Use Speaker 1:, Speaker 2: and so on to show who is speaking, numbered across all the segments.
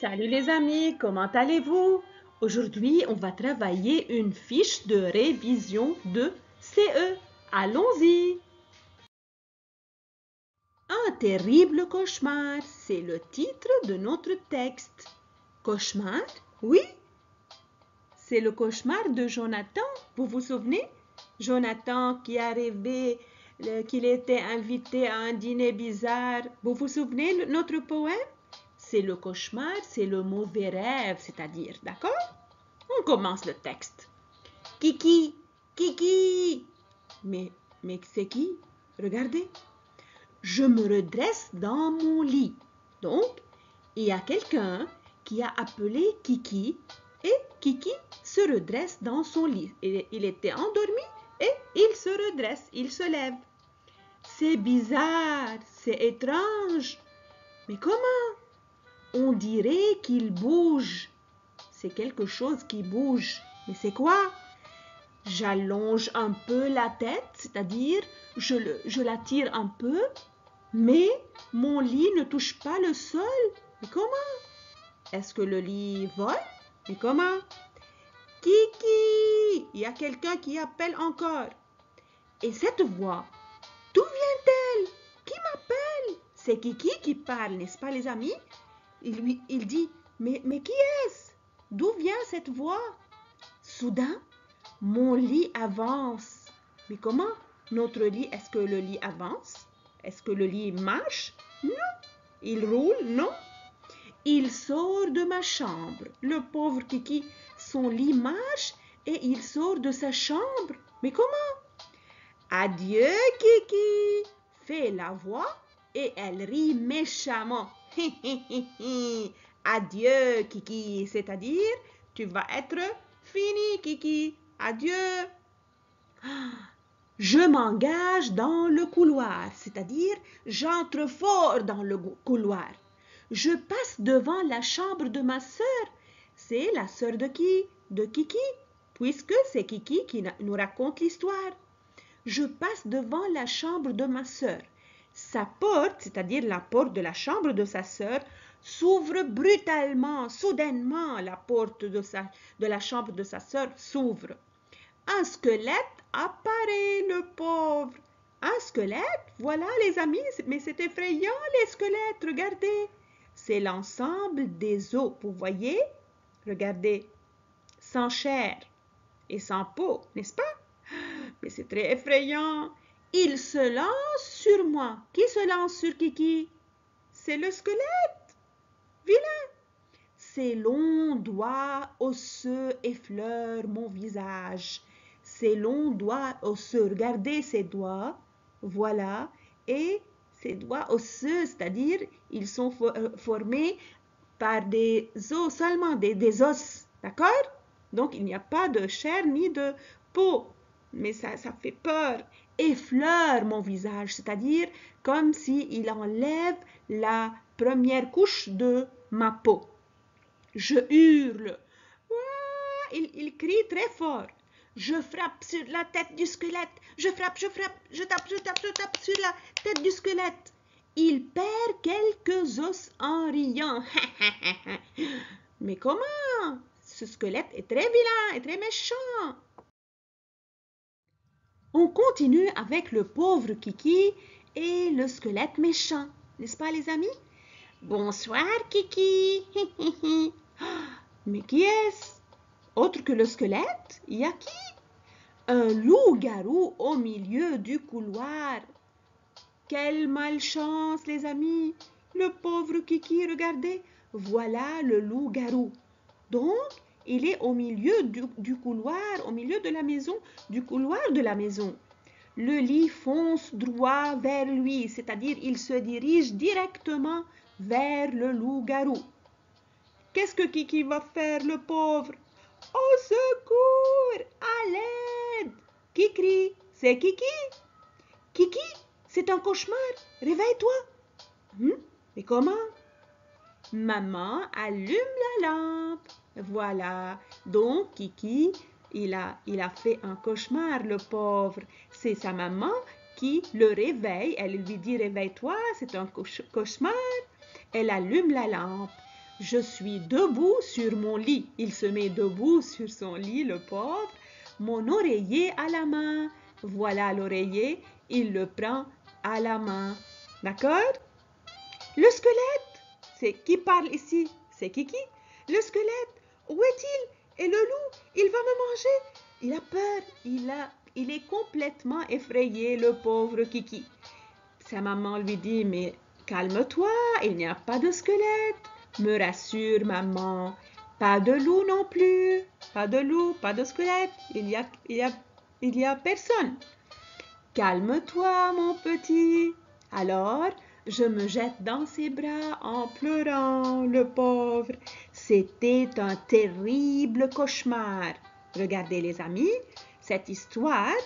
Speaker 1: Salut les amis, comment allez-vous? Aujourd'hui, on va travailler une fiche de révision de CE. Allons-y! Un terrible cauchemar, c'est le titre de notre texte. Cauchemar? Oui, c'est le cauchemar de Jonathan. Vous vous souvenez? Jonathan qui a rêvé qu'il était invité à un dîner bizarre. Vous vous souvenez de notre poème? C'est le cauchemar, c'est le mauvais rêve, c'est-à-dire, d'accord? On commence le texte. Kiki, Kiki. Mais c'est qui? Regardez. Je me redresse dans mon lit. Donc, il y a quelqu'un qui a appelé Kiki et Kiki se redresse dans son lit. Il était endormi et il se redresse, il se lève. C'est bizarre, c'est étrange. Mais comment? On dirait qu'il bouge. C'est quelque chose qui bouge. Mais c'est quoi? J'allonge un peu la tête, c'est-à-dire je la tire un peu, mais mon lit ne touche pas le sol. Mais comment? Est-ce que le lit vole? Mais comment? Kiki! Il y a quelqu'un qui appelle encore. Et cette voix, d'où vient-elle? Qui m'appelle? C'est Kiki qui parle, n'est-ce pas les amis? Il dit, mais qui est-ce? D'où vient cette voix? Soudain, mon lit avance. Mais comment? Notre lit, est-ce que le lit avance? Est-ce que le lit marche? Non. Il roule? Non. Il sort de ma chambre. Le pauvre Kiki, son lit marche et il sort de sa chambre. Mais comment? Adieu Kiki, fait la voix et elle rit méchamment. Adieu Kiki, c'est-à-dire tu vas être fini Kiki. Adieu. Je m'engage dans le couloir, c'est-à-dire j'entre fort dans le couloir. Je passe devant la chambre de ma sœur. C'est la sœur de qui? De Kiki, puisque c'est Kiki qui nous raconte l'histoire. Je passe devant la chambre de ma sœur. Sa porte, c'est-à-dire la porte de la chambre de sa sœur, s'ouvre brutalement, soudainement. La porte de la chambre de sa sœur s'ouvre. Un squelette apparaît, le pauvre. Un squelette, voilà les amis, mais c'est effrayant les squelettes, regardez. C'est l'ensemble des os, vous voyez? Regardez, sans chair et sans peau, n'est-ce pas? Mais c'est très effrayant. Il se lance sur moi. Qui se lance sur Kiki? C'est le squelette. Vilain. Ses longs doigts osseux effleurent mon visage. Ses longs doigts osseux, regardez ses doigts, voilà, et ces doigts osseux, c'est-à-dire ils sont formés par des os, seulement des os, d'accord? Donc il n'y a pas de chair ni de peau, mais ça fait peur. Effleure mon visage, c'est-à-dire comme s'il enlève la première couche de ma peau. Je hurle. Il crie très fort. Je frappe sur la tête du squelette. Je frappe, je tape sur la tête du squelette. Il perd quelques os en riant. Mais comment? Ce squelette est très vilain et très méchant. On continue avec le pauvre Kiki et le squelette méchant. N'est-ce pas les amis? Bonsoir Kiki. Mais qui est-ce? Autre que le squelette, il y a qui? Un loup-garou au milieu du couloir. Quelle malchance, les amis! Le pauvre Kiki, regardez, voilà le loup-garou. Donc, il est au milieu du couloir, au milieu de la maison, du couloir de la maison. Le lit fonce droit vers lui, c'est-à-dire il se dirige directement vers le loup-garou. Qu'est-ce que Kiki va faire, le pauvre? Au secours! À l'aide! Qui crie? C'est Kiki! Kiki, c'est un cauchemar! Réveille-toi! Mais comment? Maman allume la lampe. Voilà. Donc, Kiki, il a fait un cauchemar, le pauvre. C'est sa maman qui le réveille. Elle lui dit, réveille-toi, c'est un cauchemar. Elle allume la lampe. Je suis debout sur mon lit. Il se met debout sur son lit, le pauvre. Mon oreiller à la main. Voilà l'oreiller. Il le prend à la main. D'accord? Le squelette, c'est qui parle ici? C'est Kiki. Le squelette, où est-il? Et le loup, il va me manger. Il a peur. Il est complètement effrayé, le pauvre Kiki. Sa maman lui dit, mais calme-toi, il n'y a pas de squelette. Me rassure, maman. Pas de loup non plus. Pas de loup, pas de squelette. Il y a personne. Calme-toi, mon petit. Alors, je me jette dans ses bras en pleurant, le pauvre. C'était un terrible cauchemar. Regardez les amis, cette histoire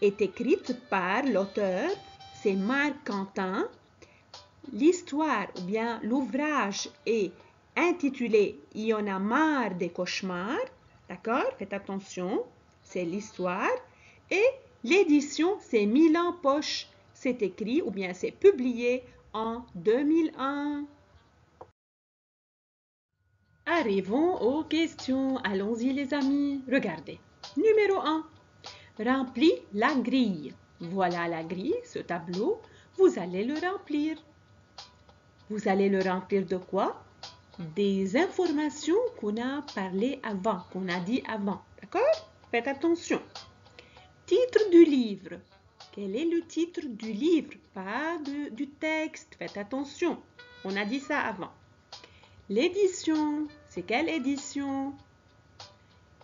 Speaker 1: est écrite par l'auteur, c'est Marc Quentin. L'histoire ou bien l'ouvrage est intitulé « Il y en a marre des cauchemars ». D'accord? Faites attention, c'est l'histoire. Et l'édition, c'est Milan Poche. C'est écrit ou bien c'est publié en 2001. Arrivons aux questions. Allons-y les amis. Regardez. Numéro 1. Remplis la grille. Voilà la grille, ce tableau. Vous allez le remplir. Vous allez le remplir de quoi? Des informations qu'on a parlé avant, qu'on a dit avant. D'accord? Faites attention. Titre du livre. Quel est le titre du livre? Pas du texte. Faites attention. On a dit ça avant. L'édition. C'est quelle édition?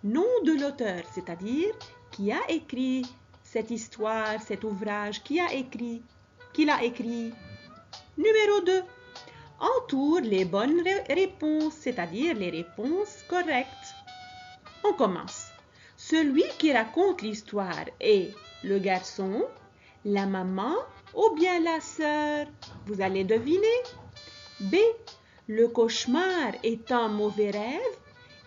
Speaker 1: Nom de l'auteur, c'est-à-dire qui a écrit cette histoire, cet ouvrage, qui l'a écrit? Numéro 2. Entoure les bonnes réponses, c'est-à-dire les réponses correctes. On commence. Celui qui raconte l'histoire est le garçon, la maman ou bien la sœur? Vous allez deviner. B. Le cauchemar est un mauvais rêve,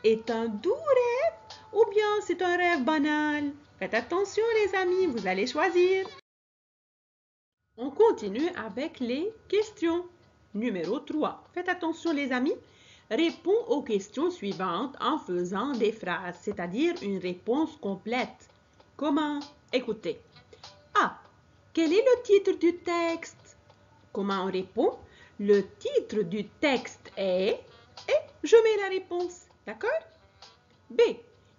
Speaker 1: est un doux rêve ou bien c'est un rêve banal? Faites attention les amis, vous allez choisir. On continue avec les questions. Numéro 3. Faites attention les amis. Réponds aux questions suivantes en faisant des phrases, c'est-à-dire une réponse complète. Comment? Écoutez. A. Quel est le titre du texte? Comment on répond? Le titre du texte est... Et je mets la réponse. D'accord? B.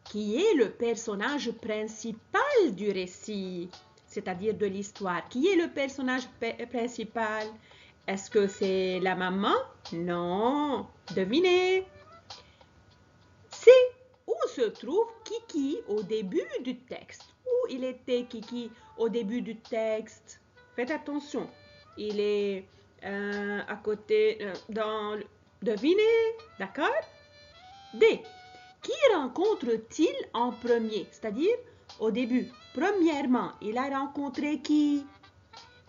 Speaker 1: Qui est le personnage principal du récit? C'est-à-dire de l'histoire. Qui est le personnage principal? Est-ce que c'est la maman? Non. Devinez. C. Où se trouve Kiki au début du texte? Où il était Kiki au début du texte? Faites attention. Il est à côté, dans... Devinez. D'accord? D. Qui rencontre-t-il en premier? C'est-à-dire au début. Premièrement, il a rencontré qui?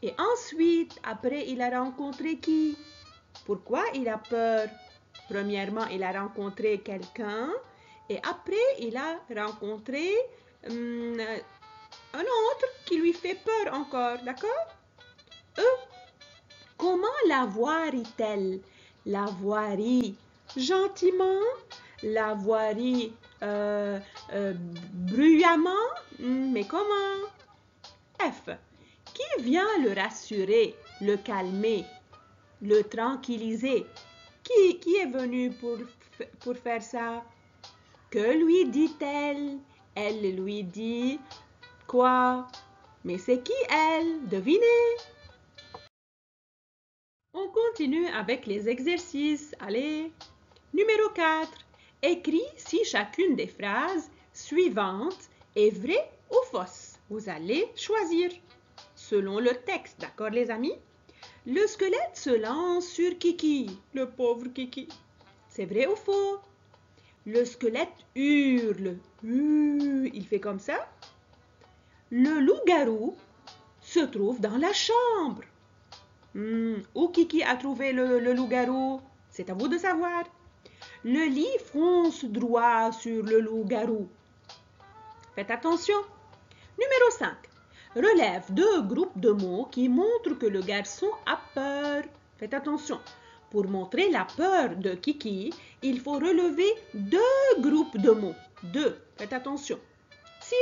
Speaker 1: Et ensuite, après, il a rencontré qui? Pourquoi il a peur? Premièrement, il a rencontré quelqu'un et après, il a rencontré un autre qui lui fait peur encore, d'accord? Comment la voit-il? La voit-il gentiment? La voit-il bruyamment? Mais comment? F. Qui vient le rassurer, le calmer, le tranquilliser? Qui est venu pour faire ça? Que lui dit-elle? Elle lui dit quoi? Mais c'est qui elle? Devinez. On continue avec les exercices. Allez. Numéro 4. Écris si chacune des phrases suivantes est vraie ou fausse. Vous allez choisir selon le texte. D'accord les amis? Le squelette se lance sur Kiki, le pauvre Kiki. C'est vrai ou faux? Le squelette hurle. Il fait comme ça. Le loup-garou se trouve dans la chambre. Où Kiki a trouvé le loup-garou? C'est à vous de savoir. Le lit fonce droit sur le loup-garou. Faites attention. Numéro 5. Relève 2 groupes de mots qui montrent que le garçon a peur. Faites attention. Pour montrer la peur de Kiki, il faut relever 2 groupes de mots. 2, faites attention. 6.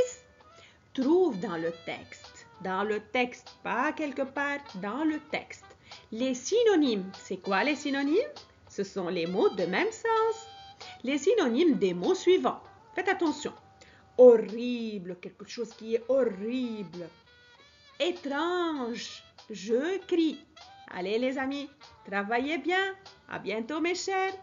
Speaker 1: Trouve dans le texte, pas quelque part, dans le texte. Les synonymes, c'est quoi les synonymes? Ce sont les mots de même sens. Les synonymes des mots suivants. Faites attention. Horrible, quelque chose qui est horrible. Étrange, je crie. Allez les amis, travaillez bien. À bientôt mes chers.